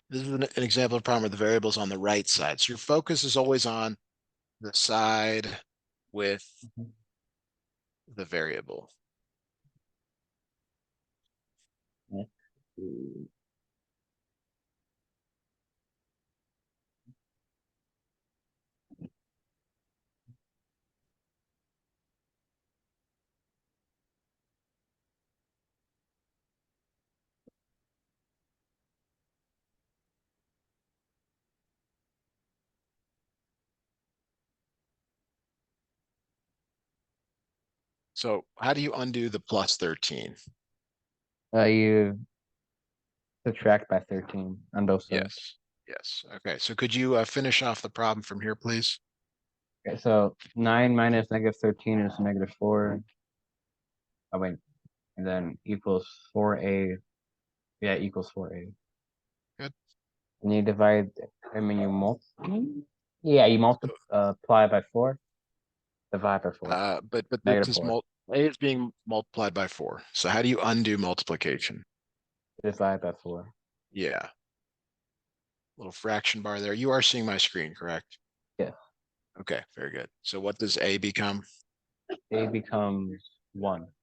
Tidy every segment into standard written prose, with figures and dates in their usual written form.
This is an example of a problem where the variable is on the right side. So your focus is always on the side with Mhm. the variable. Let's see. So how do you undo the plus 13? You subtract by 13 on both sides. Yes. Yes. Okay. So could you finish off the problem from here, please? Okay, so 9 minus -13 is -4. Oh, wait. And then equals 4a. Yeah, equals 4a. Good. And you divide, I mean, you yeah, you multiply by 4, divide by 4, But this negative is 4, A is being multiplied by 4. So how do you undo multiplication? divide by 4. Yeah. Little fraction bar there. You are seeing my screen, correct? Yes. Okay, very good. So what does A become? A becomes 1,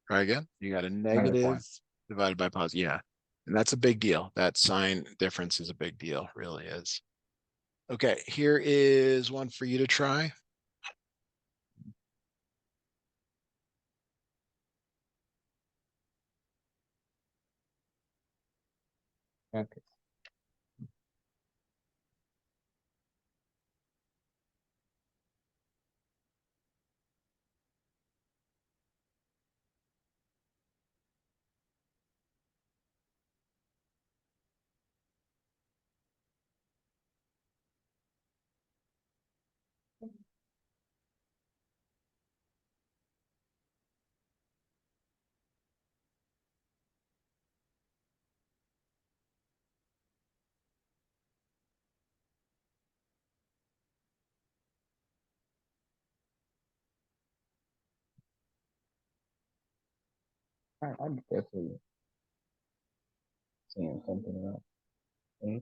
Try again. You got a -1. negative divided by positive. Yeah. And that's a big deal. That sign difference is a big deal, really is. Okay, here is one for you to try. Okay. I'm definitely seeing something about A.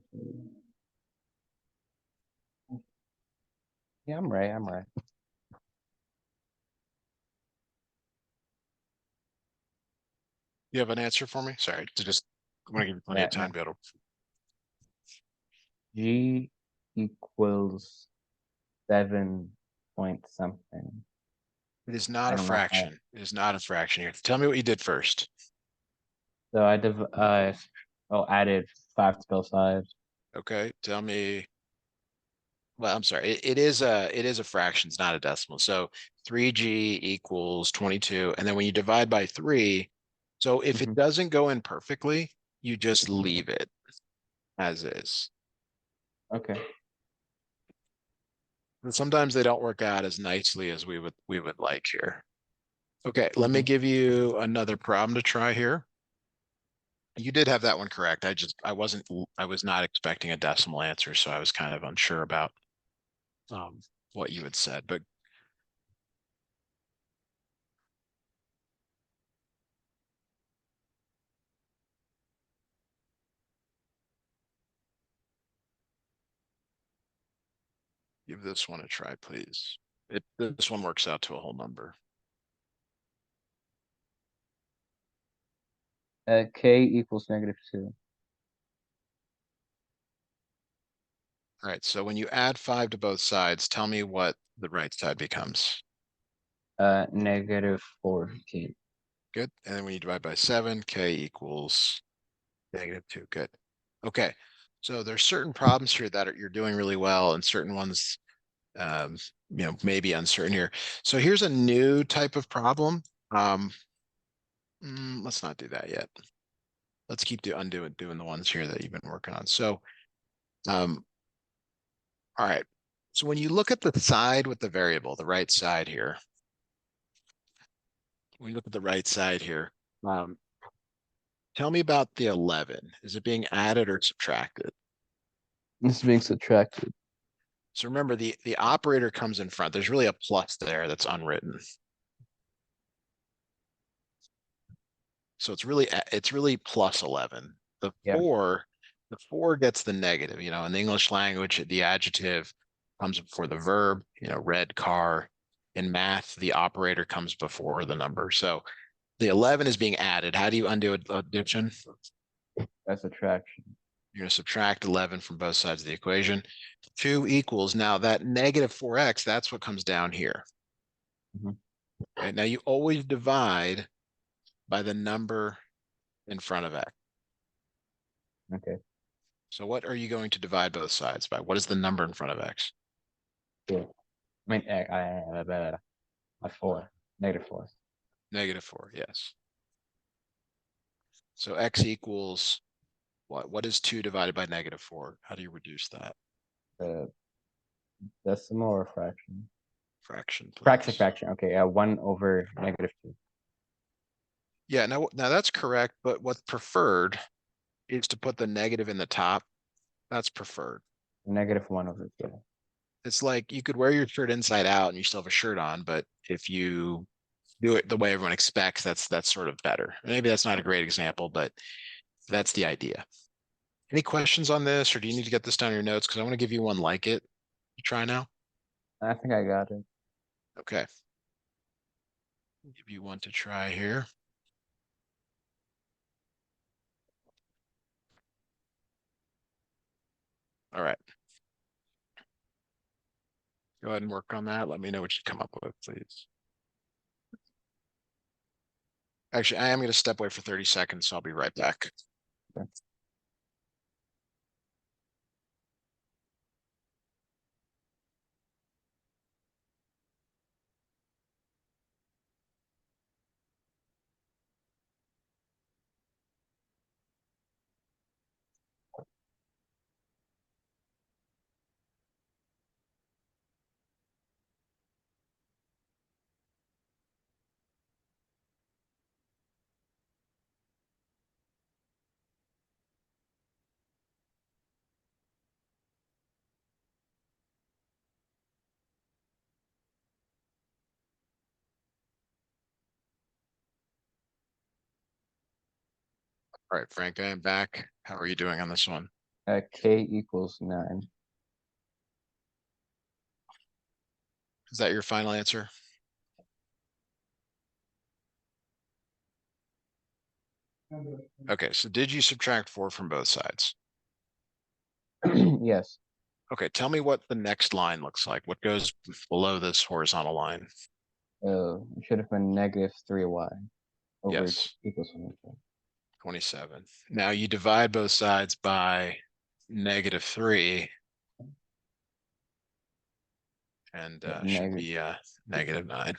Yeah, I'm right. I'm right. You have an answer for me? Sorry, to just I want to give you plenty Yeah, of time yeah. to be able to. G equals 7 point something. It is not I a don't know how. fraction. It is not a fraction here. Tell me what you did first. So added 5 to both sides. Okay, tell me. Well, I'm sorry. It is a fraction. It's not a decimal. So 3g equals 22. And then when you divide by 3, so if it Hmm. doesn't go in perfectly, you just leave it as is. Okay. And sometimes they don't work out as nicely as we would like here. Okay, let me Hmm. give you another problem to try here. You did have that one correct. I was not expecting a decimal answer, so I was kind of unsure about um, what you had said. But give this one a try, please. This one works out to a whole number. K equals -2. All right, so when you add 5 to both sides, tell me what the right side becomes. -14. Good. And then when you divide by 7, k equals -2. Good. Okay. So there's certain problems here that you're doing really well, and certain ones, um, maybe uncertain here. So here's a new type of problem. Um, let's not do that yet. Let's keep doing the ones here that you've been working on. So, um, all right. So when you look at the side with the variable, the right side here, when you look at the right side here, um, tell me about the 11. Is it being added or subtracted? This is being subtracted. So remember the operator comes in front. There's really a plus there that's unwritten. So it's really plus 11. The Yeah. 4 The 4 gets the negative. In the English language, the adjective comes before the verb, red car. In math, the operator comes before the number. So the 11 is being added. How do you undo addition? That's subtraction. You're going to subtract 11 from both sides of the equation. 2 equals, now that negative 4x, that's what comes down here. Mhm. Right? Now you always divide by the number in front of x. Okay. So what are you going to divide both sides by? What is the number in front of x? Yeah. I mean, a 4, -4. Negative 4, yes. So x equals what? What is 2 divided by negative 4? How do you reduce that? Uh, decimal or fraction? Fraction, Fraction, please. fraction. Okay. 1 over -2. Yeah, now that's correct, but what's preferred is to put the negative in the top. That's preferred. -1 over 2. It's like you could wear your shirt inside out and you still have a shirt on, but if you do it the way everyone expects, that's sort of better. Maybe that's not a great example, but that's the idea. Any questions on this, or do you need to get this down in your notes? Because I want to give you one like it. Try now. I think I got it. Okay. Give you one to try here. All right. Go ahead and work on that. Let me know what you come up with, please. Actually, I am going to step away for 30 seconds, so I'll be right back. Okay. All right, Frank, I am back. How are you doing on this one? K equals 9. Is that your final answer? Okay, so did you subtract 4 from both sides? Yes. Okay, tell me what the next line looks like. What goes below this horizontal line? It should have been -3y over Yes, equals 1. 27. Now you divide both sides by -3 and Yeah, should negative. be -9.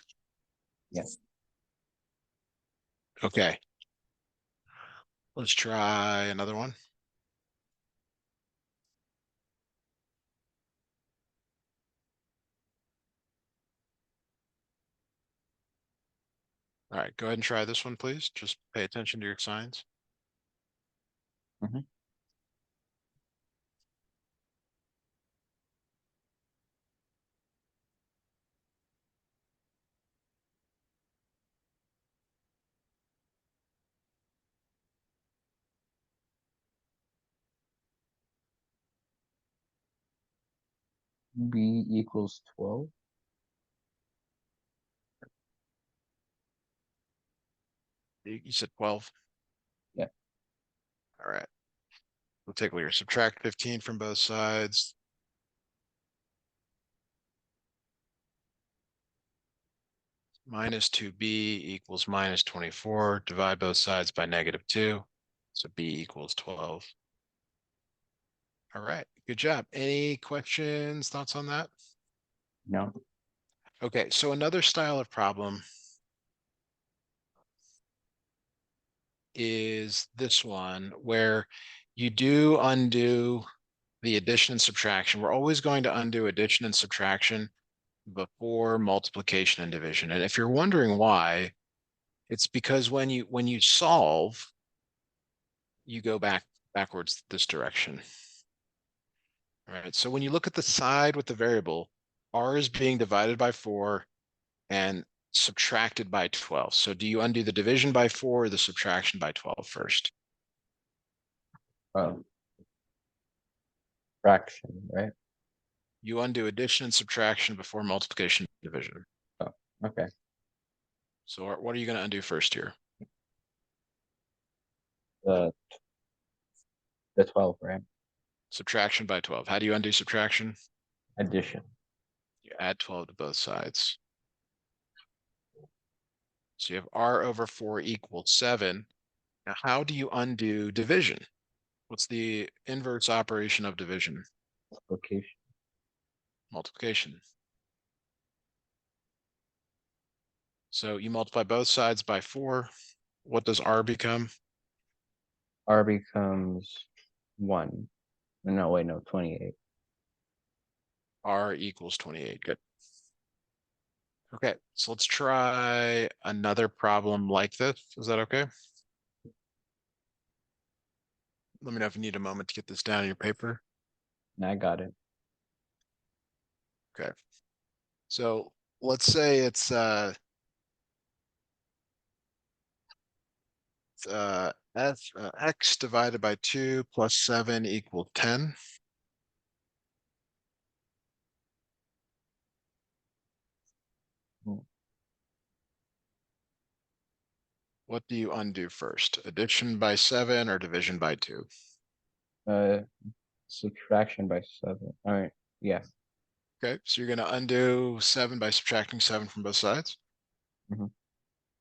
Yes. Okay, let's try another one. All right, go ahead and try this one, please. Just pay attention to your signs. Hmm. B equals 12. You said 12. Yeah. All right, we'll take a look here. Subtract 15 from both sides. -2b equals -24. Divide both sides by -2. So b equals 12. All right, good job. Any questions, thoughts on that? No. Okay, so another style of problem is this one where you do undo the addition and subtraction. We're always going to undo addition and subtraction before multiplication and division. And if you're wondering why, it's because when you solve, you go backwards this direction. All right. So when you look at the side with the variable, r is being divided by 4 and subtracted by 12. So do you undo the division by 4 or the subtraction by 12 first? Oh. Fraction, right? You undo addition and subtraction before multiplication and division. Oh, okay. So what are you going to undo first here? The the 12, right? Subtraction by 12. How do you undo subtraction? Addition. You add 12 to both sides. So you have r over 4 equals 7. Now, how do you undo division? What's the inverse operation of division? Multiplication. Multiplication. So you multiply both sides by 4. What does r become? R becomes 1. No, wait, no, 28. R equals 28. Good. Okay, so let's try another problem like this. Is that okay? Let me know if you need a moment to get this down in your paper. I got it. Okay. So let's say it's x divided by 2 plus 7 equals 10. Mm. What do you undo first? Addition by 7 or division by 2? Uh, Subtraction by 7. All right. Yeah. Okay, so you're going to undo 7 by subtracting 7 from both sides. Mhm.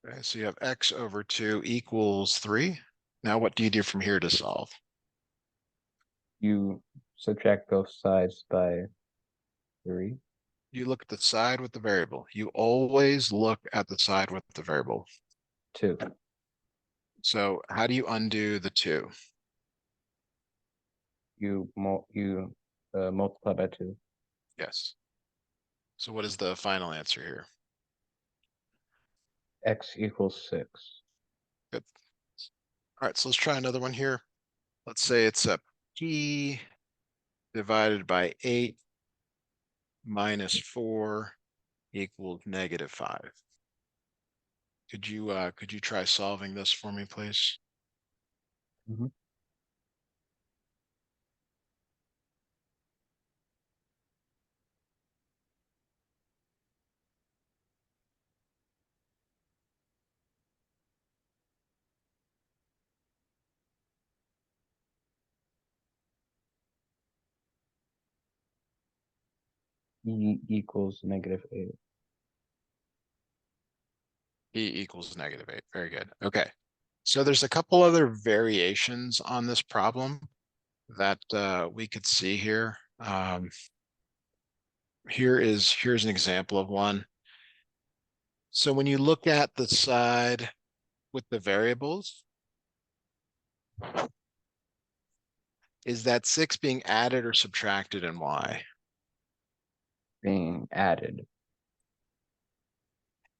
Okay, so you have x over 2 equals 3. Now what do you do from here to solve? You subtract both sides by 3. You look at the side with the variable. You always look at the side with the variable. 2. So how do you undo the 2? You multiply by 2. Yes. So what is the final answer here? X equals 6. Good. All right, so let's try another one here. Let's say it's a p divided by 8 minus 4 equals -5. Could you try solving this for me, please? Mhm. E equals -8. E equals -8. Very good. Okay. So there's a couple other variations on this problem that we could see here. Here's an example of one. So when you look at the side with the variables, is that 6 being added or subtracted and why? Being added.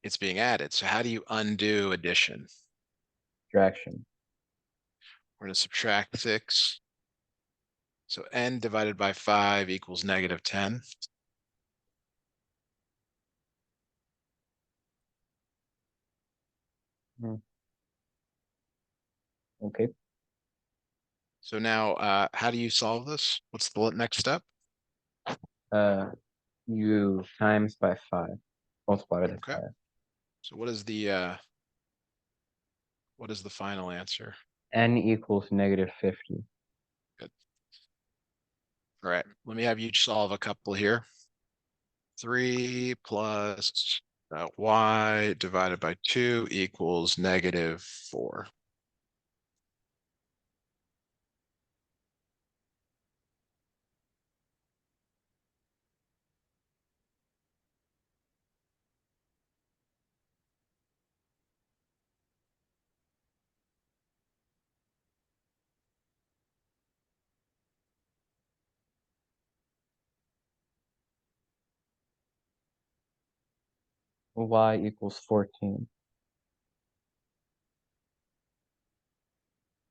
It's being added. So how do you undo addition? Subtraction. We're going to subtract 6. So n divided by 5 equals -10. Hmm. Okay. So now how do you solve this? What's the next step? Uh, you times by 5. Multiply by the Okay. 5. So what is the final answer? N equals -50. Good. All right. Let me have you solve a couple here. 3 plus y divided by 2 equals -4. Y equals 14.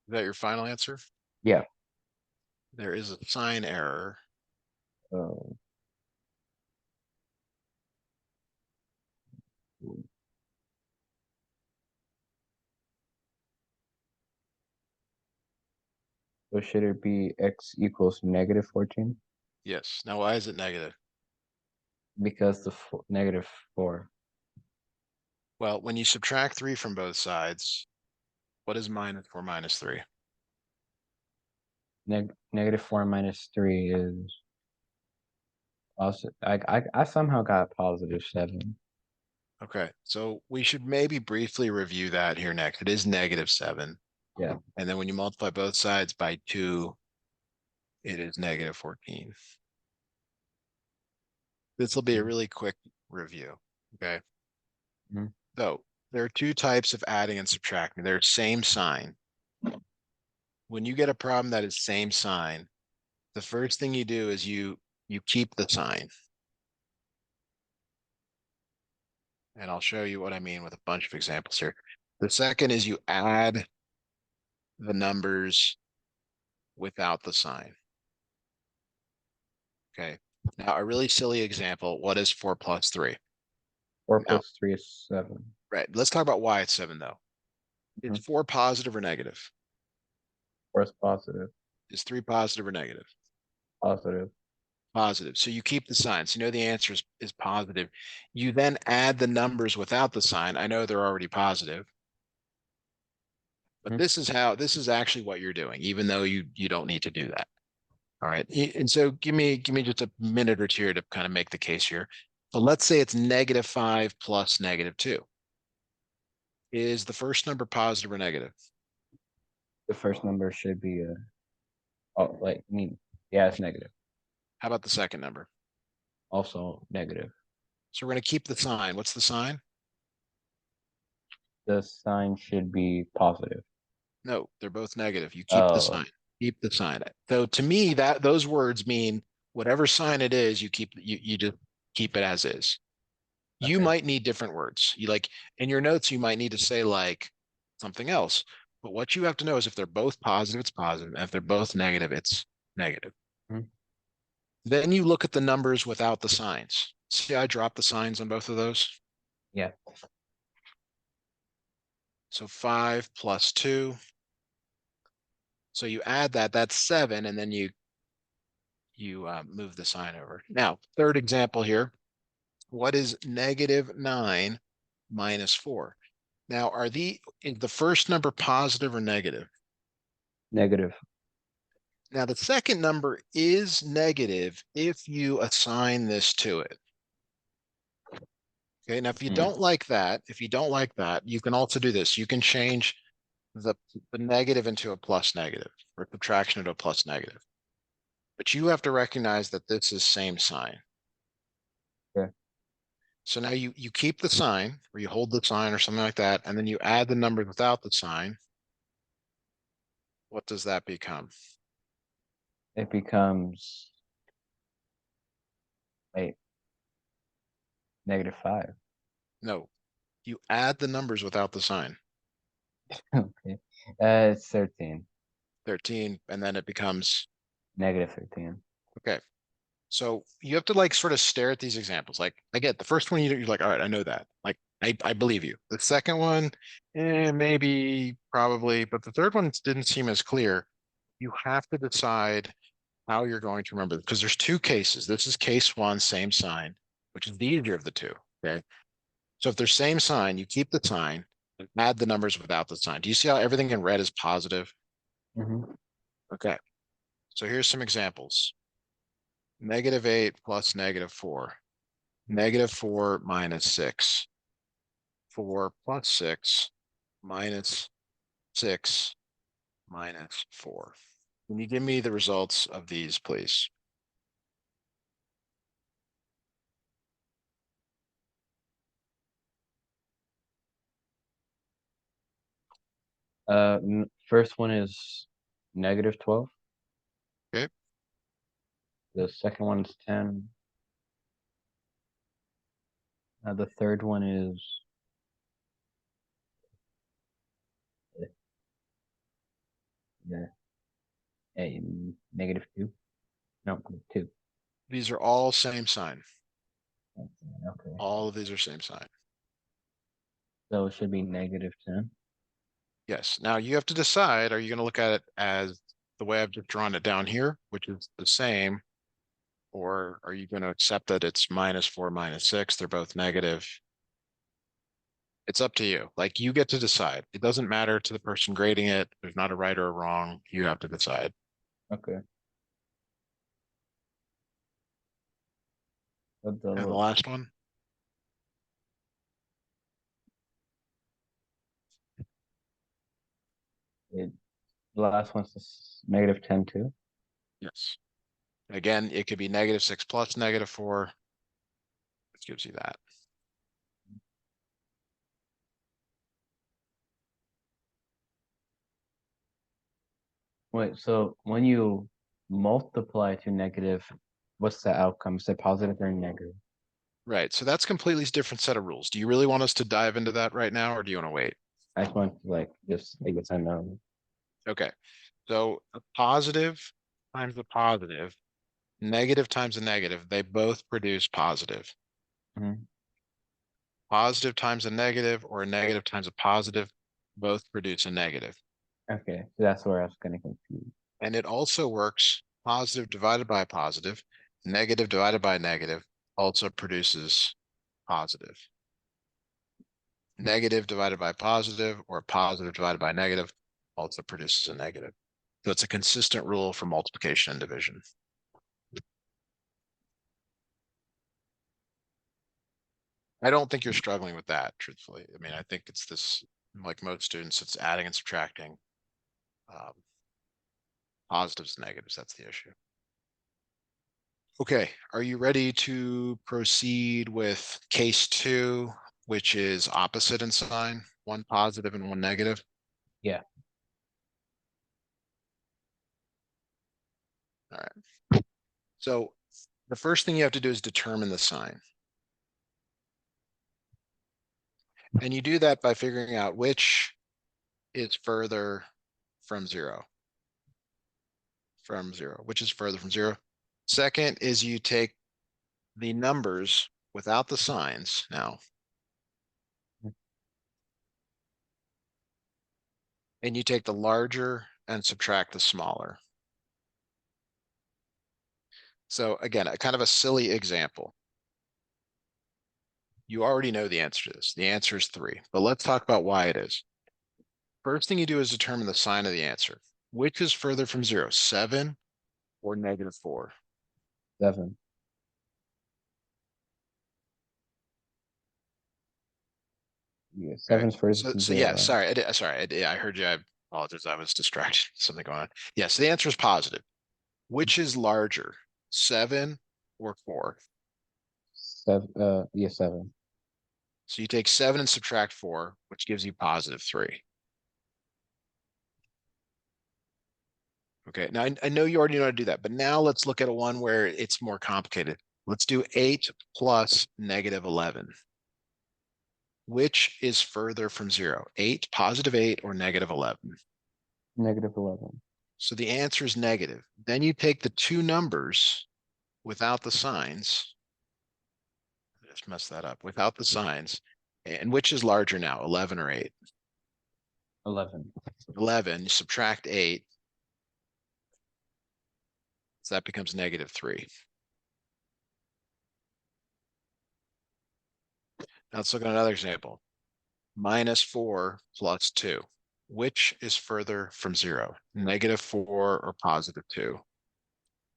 Is that your final answer? Yeah. There is a sign error. Uh, So should it be x equals negative 14? Yes. Now, why is it negative? Because negative 4. Well, when you subtract 3 from both sides, what is minus 4 minus 3? Negative 4 minus 3 is also I somehow got positive 7. Okay, so we should maybe briefly review that here next. It is negative 7. Yeah. And then when you multiply both sides by 2, it is negative 14. This will be a Mhm. really quick review. Okay, Mhm. so there are two types of adding and subtracting. They're same sign. When you get a problem that is same sign, the first thing you do is you keep the sign. And I'll show you what I mean with a bunch of examples here. The second is you add the numbers without the sign. Okay. Now, a really silly example, what is 4 plus 3? 4 Now, plus 3 is 7. right, let's talk about why it's 7 though. Is Mhm. 4 positive or negative? 4 is positive. Is 3 positive or negative? Positive. Positive. So you keep the sign. So you know the answer is positive. You then add the numbers without the sign. I know they're already positive, but Mhm. this is actually what you're doing, even though you don't need to do that. All right. And so give me just a minute or two to kind of make the case here. So let's say it's negative 5 plus negative 2. Is the first number positive or negative? The first number should be oh, like, I mean, yeah, it's negative. How about the second number? Also negative. So we're going to keep the sign. What's the sign? The sign should be positive. No, they're both negative. You keep the Oh, sign. Keep the sign. So to me, that those words mean whatever sign it is, you just keep it as is. You okay. might need different words. You like in your notes, you might need to say like something else. But what you have to know is if they're both positive, it's positive. And if they're both negative, it's negative. Mhm. Then you look at the numbers without the signs. See, I dropped the signs on both of those. Yeah. So 5 plus 2. So you add that, that's 7, and then you move the sign over. Now, third example here. What is negative 9 minus 4? Now, is the first number positive or negative? Negative. Now, the second number is negative if you assign this to it. Okay, now Mm. if you don't like that, you can also do this. You can change the, the negative into a plus negative or subtraction into a plus negative. But you have to recognize that this is same sign. Okay. So now you keep the sign or you hold the sign or something like that, and then you add the numbers without the sign. What does that become? It becomes, wait, -5. No, you add the numbers without the sign. Okay. It's 13. 13, and then it becomes -13. okay. So you have to like sort of stare at these examples. Like I get the first one, you're like, all right, I know that. Like I believe you. The second one, maybe, probably, but the third one didn't seem as clear. You have to decide how you're going to remember because there's two cases. This is case one, same sign, which is the easier of the two. Okay. So if they're same sign, you keep the sign and add the numbers without the sign. Do you see how everything in red is positive? Hmm. Okay. So here's some examples. -8 plus -4. -4 minus 6. 4 plus 6 minus 6 minus 4. Can you give me the results of these, please? First one is -12. Okay. The second one is 10. The third one is yeah, -2. No, 2. These are all same sign. Okay. All of these are same sign. So it should be -10. Yes. Now you have to decide, are you going to look at it as the way I've just drawn it down here, which is the same? Or are you going to accept that it's -4, -6? They're both negative. It's up to you. Like, you get to decide. It doesn't matter to the person grading it. There's not a right or a wrong. You have to decide. Okay. What And the the last one? it, the last one's just -10 too. Yes. Again, it could be -6 plus -4. It gives you that. Wait, so when you multiply to negative, what's the outcome? Is it positive or negative? Right. So that's completely different set of rules. Do you really want us to dive into that right now, or do you want to wait? I just want to like just I guess I know. Okay. So a positive times a positive, negative times a negative, they both produce positive. Mhm. Positive times a negative or a negative times a positive, both produce a negative. Okay, so that's where I was getting confused. And it also works positive divided by positive, negative divided by negative also produces positive. Negative divided by positive or positive divided by negative also produces a negative. So it's a consistent rule for multiplication and division. I don't think you're struggling with that, truthfully. I mean, I think it's this, like most students, it's adding and subtracting um, positives and negatives. That's the issue. Okay, are you ready to proceed with case 2, which is opposite in sign, one positive and one negative? Yeah. All right. So the first thing you have to do is determine the sign. And you do that by figuring out which is further from zero. Which is further from zero. Second is you take the numbers without the signs now, and you take the larger and subtract the smaller. So again, a kind of a silly example. You already know the answer to this. The answer is 3, but let's talk about why it is. First thing you do is determine the sign of the answer. Which is further from 0, 7 or -4? 7. Yeah, Okay. 7's further from So 0, yeah, right? I heard you. I apologize. I was distracted. Something going on. Yes, the answer is positive. Which is larger, 7 or 4? 7, yeah, 7. So you take 7 and subtract 4, which gives you +3. Okay, now I know you already know how to do that, but now let's look at a one where it's more complicated. Let's do 8 plus -11. Which is further from 0? 8, +8, or -11? -11. So the answer is negative. Then you take the two numbers without the signs. I just messed that up. Without the signs. And which is larger now, 11 or 8? 11. 11, you subtract 8. So that becomes -3. Now let's look at another example. -4 plus 2. Which is further from 0? -4 or +2?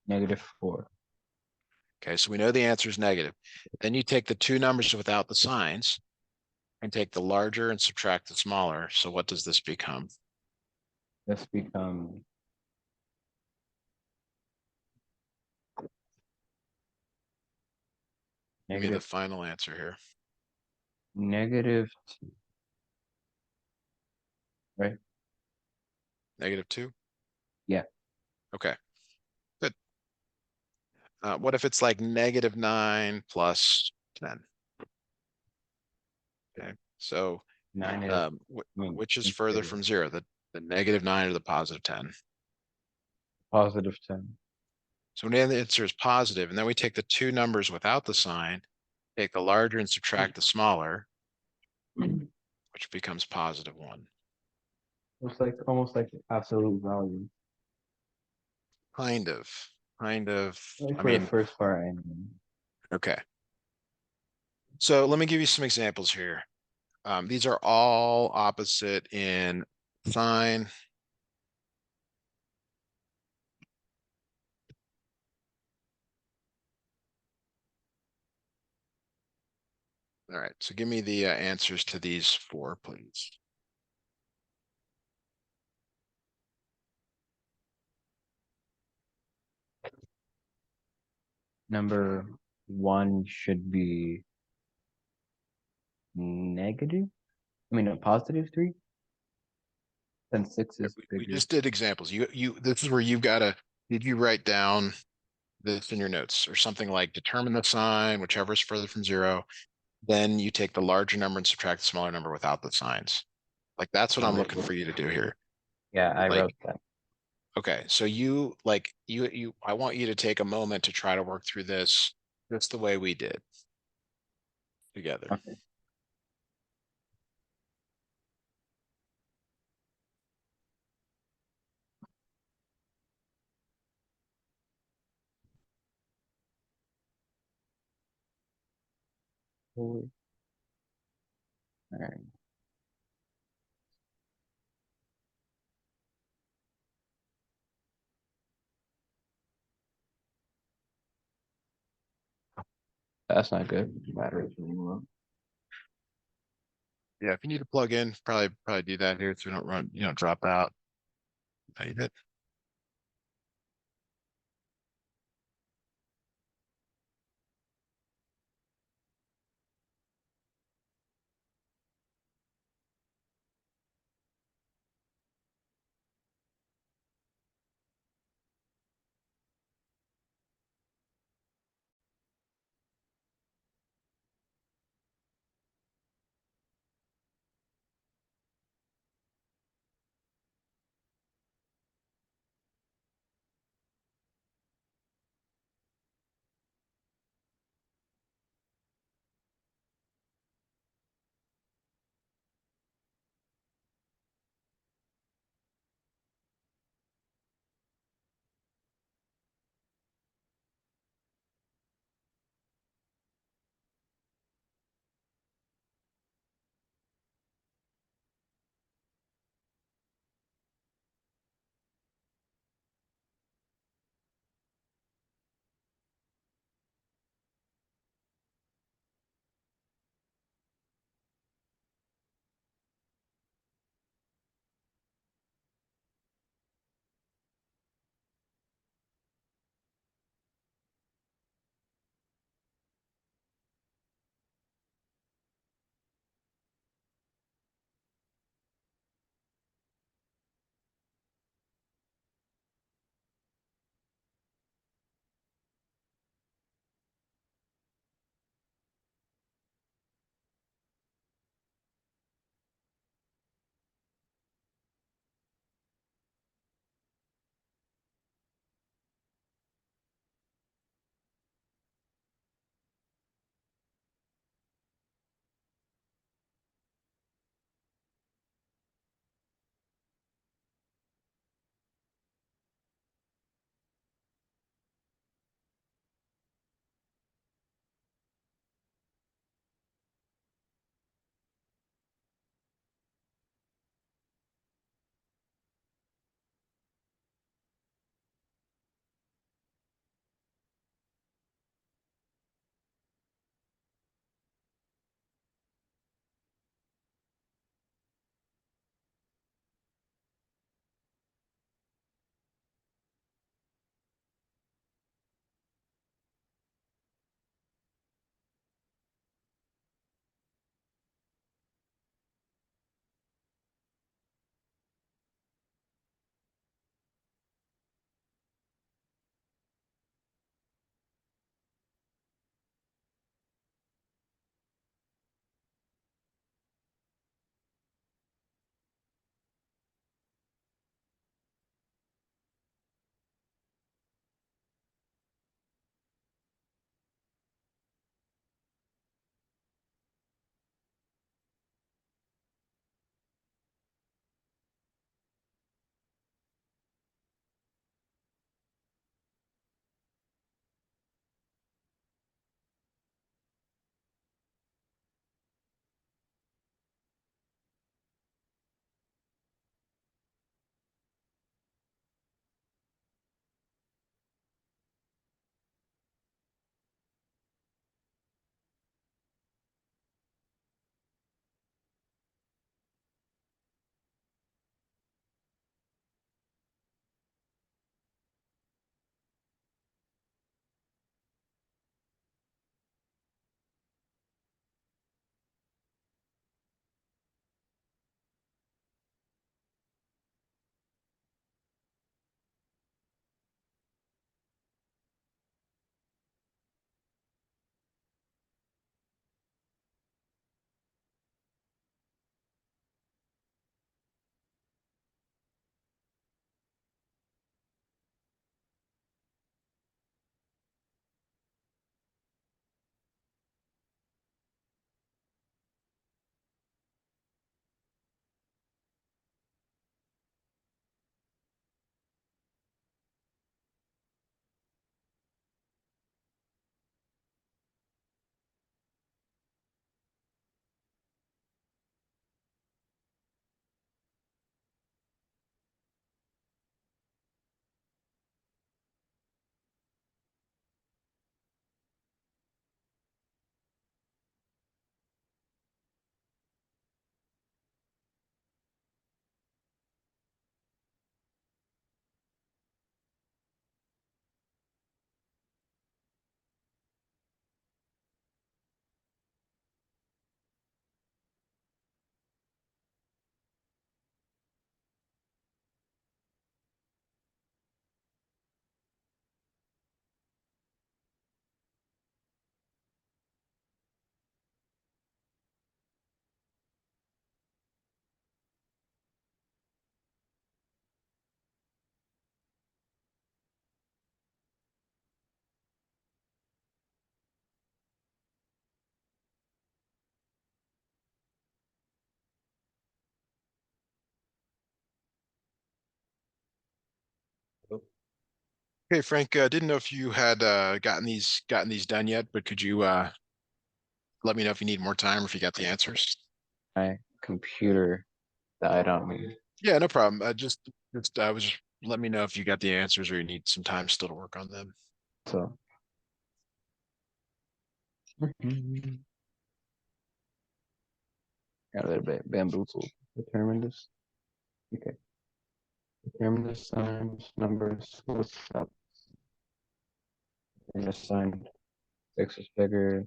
-4. Okay, so we know the answer is negative. Then you take the two numbers without the signs and take the larger and subtract the smaller. So what does this become? This becomes Give me the negative final answer here. negative 2, right? -2? Yeah. Okay, good. What if it's like -9 plus 10? Okay, so 9 is, I mean, which is further infinity. from 0, the -9 or the +10? +10. So when the answer is positive, and then we take the two numbers without the sign, take the larger and subtract the smaller, which becomes +1. It's like almost like absolute value. Kind of, kind of. Only I for the mean, first part. I mean. okay. So let me give you some examples here. These are all opposite in sign. All right, so give me the answers to these four, please. Number one should be negative. I mean, a positive three. Then six Yeah, is we bigger. just did examples. This is where you've got to, did you write down this in your notes or something like determine the sign, whichever is further from zero. Then you take the larger number and subtract the smaller number without the signs. Like that's what I'm looking for you to do here. Yeah, I Like, wrote that. okay, so I want you to take a moment to try to work through this just the way we did together. Okay. All right. That's not good. Battery's really low. Yeah, if you need to plug in, probably do that here so you don't run, drop out. No, you did. Okay, Frank, didn't know if you had gotten these done yet, but could you let me know if you need more time or if you got the answers? My computer died on me. Yeah, no problem. Just I was just let me know if you got the answers or you need some time still to work on them. So got a little bit bamboozled. Determine this. Okay. Determine the signs, numbers, what's up? And just sign 6 is bigger.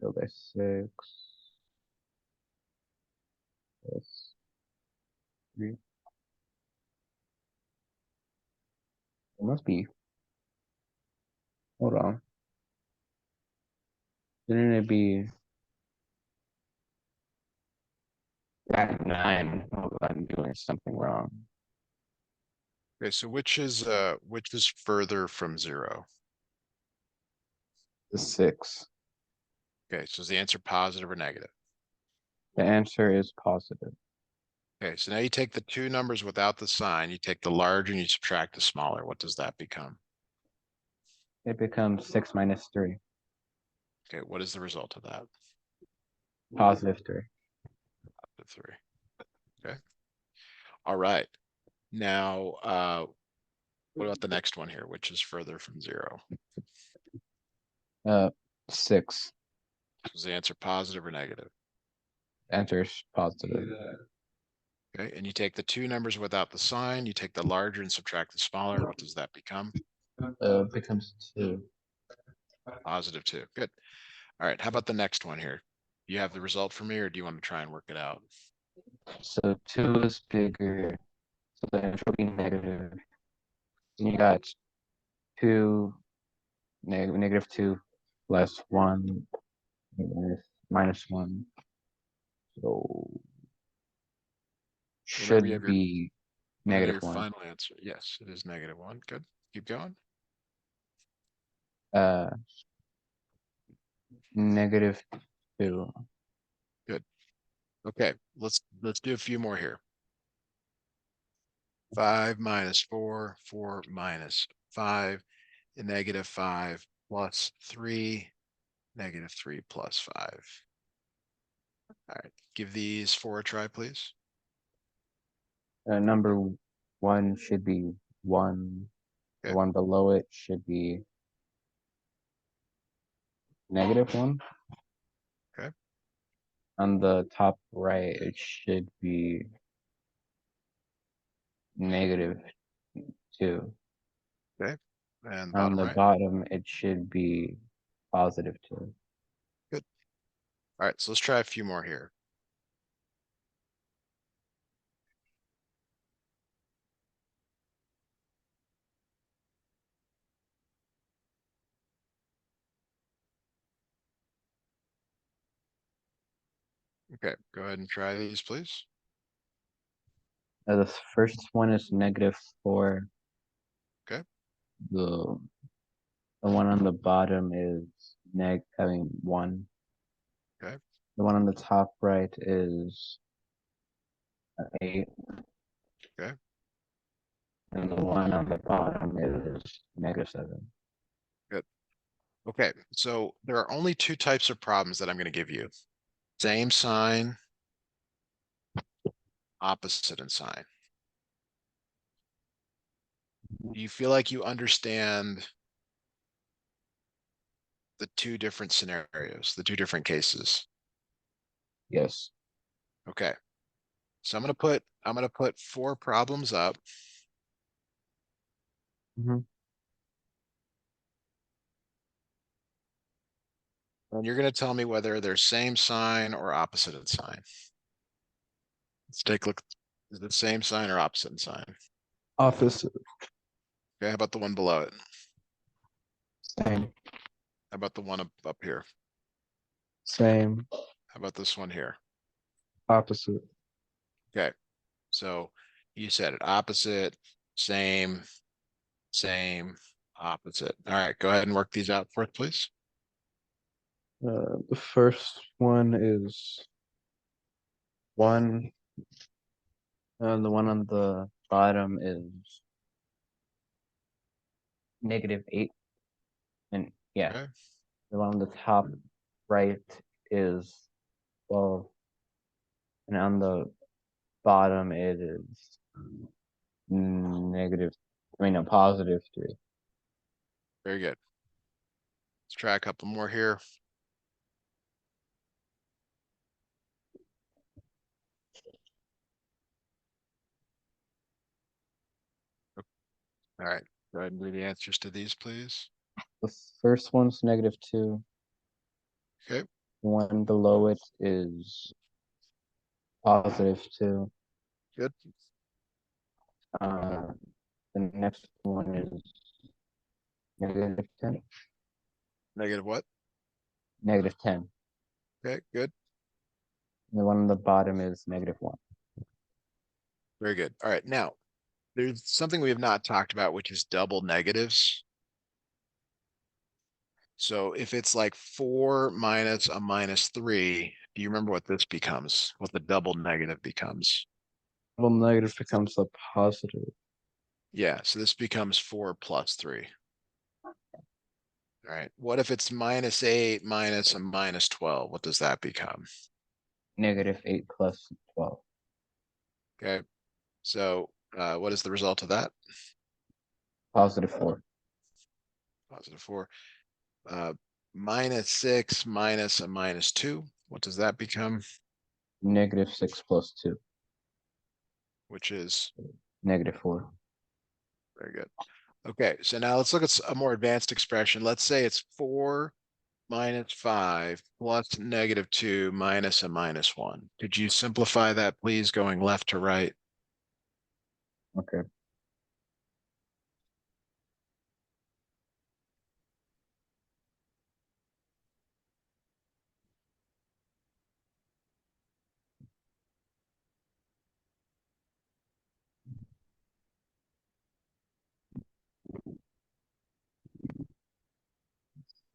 Go by 6. Plus 3. It must be. Hold on. Didn't it be at 9? Oh, I'm doing something wrong. Okay, so which is further from zero? The 6. Okay, so is the answer positive or negative? The answer is positive. Okay, so now you take the two numbers without the sign, you take the larger and you subtract the smaller. What does that become? It becomes 6 minus 3. Okay, what is the result of that? Positive 3. The three. Okay. All right. Now, what about the next one here, which is further from zero? 6. So is the answer positive or negative? Answer is positive. Okay, and you take the two numbers without the sign, you take the larger and subtract the smaller. What does that become? Becomes 2. Positive two. Good. All right, how about the next one here? Do you have the result for me or do you want to try and work it out? So 2 is bigger. So the answer will be negative. And you got 2, negative 2 plus 1 minus 1. So Whenever you should have your be Let me know negative your 1. final answer. Yes, it is -1. Good. Keep going. Uh, negative 2. Good. Okay, let's do a few more here. 5 minus 4, 4 minus 5, and -5 plus 3, -3 plus 5. All right, give these four a try, please. Number 1 should be 1. The Okay, one below it should be negative 1. okay, On the top right, it should be negative 2. okay. And On bottom the right. bottom, it should be positive 2. Good. All right, so let's try a few more here. Okay, go ahead and try these, please. The first one is negative 4. Okay, The the one on the bottom is having 1. okay, The one on the top right is 8, okay. and the one on the bottom is negative 7. Good. Okay, so there are only two types of problems that I'm going to give you. Same sign, opposite in sign. Do you feel like you understand the two different scenarios, the two different cases? Yes. Okay. So I'm gonna put four problems up, Mhm. and you're gonna tell me whether they're same sign or opposite in sign. Let's take a look. Is it same sign or opposite in sign? Opposite. Okay, how about the one below it? Same. How about the one up here? Same. How about this one here? Opposite. Okay, so you said it opposite, same, same, opposite. All right, go ahead and work these out for us, please. The first one is 1. The one on the bottom is -8. And yeah, Okay, the one on the top right is 12. And on the bottom it is negative, I mean, a +3. very good. Let's try a couple more here. All right, go ahead and do the answers to these, please. The first one's -2. Okay, The one below it is +2. good. Uh, the next one is -10. Negative what? -10. Okay, good. The one on the bottom is -1. Very good. All right, now there's something we have not talked about, which is double negatives. So if it's like 4 minus a -3, do you remember what this becomes? What the double negative becomes? Well, negative becomes a positive. Yeah, so this becomes 4 plus 3. All right. What if it's -8 minus a -12? What does that become? -8 plus 12. Okay. So what is the result of that? +4. +4. Uh, -6 minus a -2. What does that become? -6 plus 2. Which is -4. very good. Okay, so now let's look at a more advanced expression. Let's say it's 4 minus 5 plus -2 minus a -1. Could you simplify that, please, going left to right? Okay.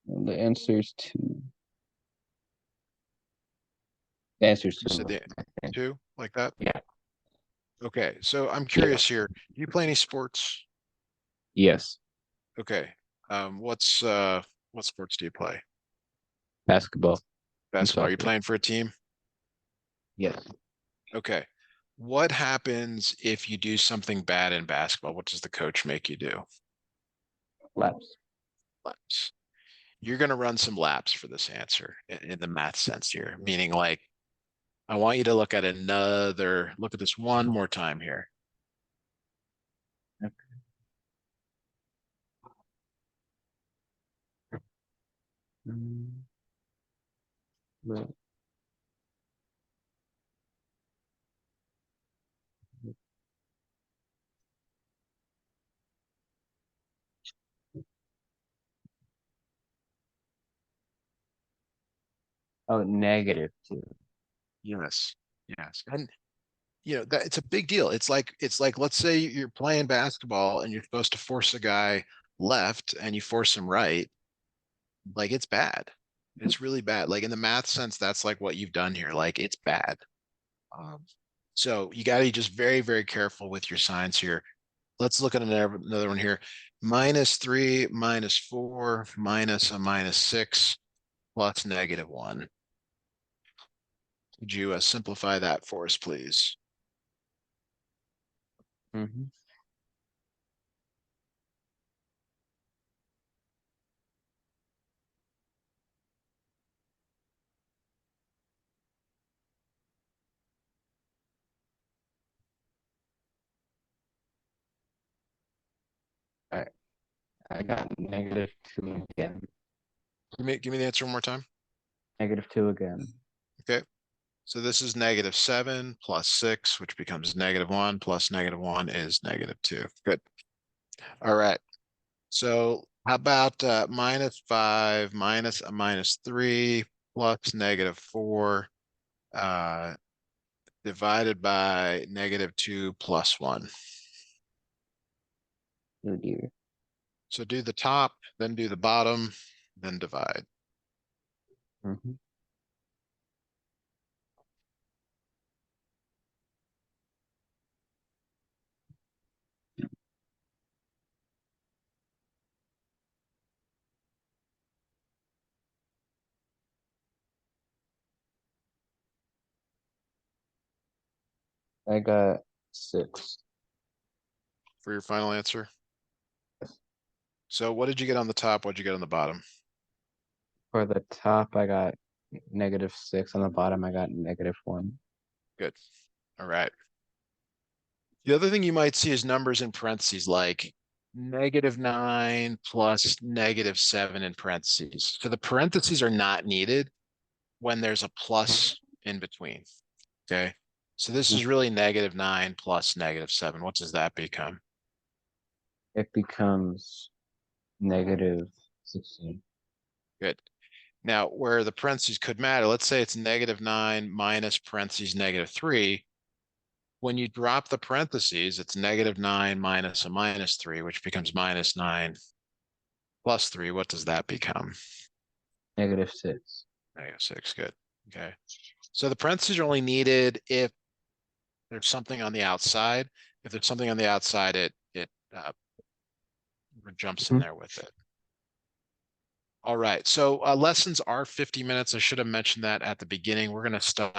And the answer is 2. The answer is You said 2, the I think. 2 like that? Yeah. Okay, so I'm Yeah. curious here. Do you play any sports? Yes. Okay. What sports do you play? Basketball and Basketball. Are you soccer. playing for a team? Yes. Okay. What happens if you do something bad in basketball? What does the coach make you do? Laps. Laps. You're going to run some laps for this answer in the math sense here, meaning like I want you to look at this one more time here. Mm, right. Oh, -2. Yes. Yes. And that it's a big deal. It's like let's say you're playing basketball and you're supposed to force a guy left and you force him right. Like it's bad. It's really bad. Like in the math sense, that's like what you've done here. Like it's bad. Um, so you got to be just very, very careful with your signs here. Let's look at another one here. -3 -4 minus a -6 plus -1. Could you simplify that for us, please? Mhm. I I got -2 again. Give me the answer one more time. -2 again. Okay. So this is -7 plus 6, which becomes -1 plus -1 is -2. Good. All right. So how about -5 minus a -3 plus -4 uh, divided by -2 plus 1. Oh dear. So do the top, then do the bottom, then divide. Mhm. I got 6. for your final answer. So what did you get on the top? What did you get on the bottom? For the top, I got -6. On the bottom, I got -1. Good. All right. The other thing you might see is numbers in parentheses, like -9 plus -7 in parentheses. So the parentheses are not needed when there's a plus in between. Okay. So this is really -9 plus -7. What does that become? It becomes -16. Good. Now, where the parentheses could matter, let's say it's -9 minus parentheses -3. When you drop the parentheses, it's -9 minus a -3, which becomes -9 plus 3. What does that become? -6. -6. Good. Okay. So the parentheses are only needed if there's something on the outside. If there's something on the outside, it jumps in Mhm. there with it. All right. So lessons are 50 minutes. I should have mentioned that at the beginning. We're going to stop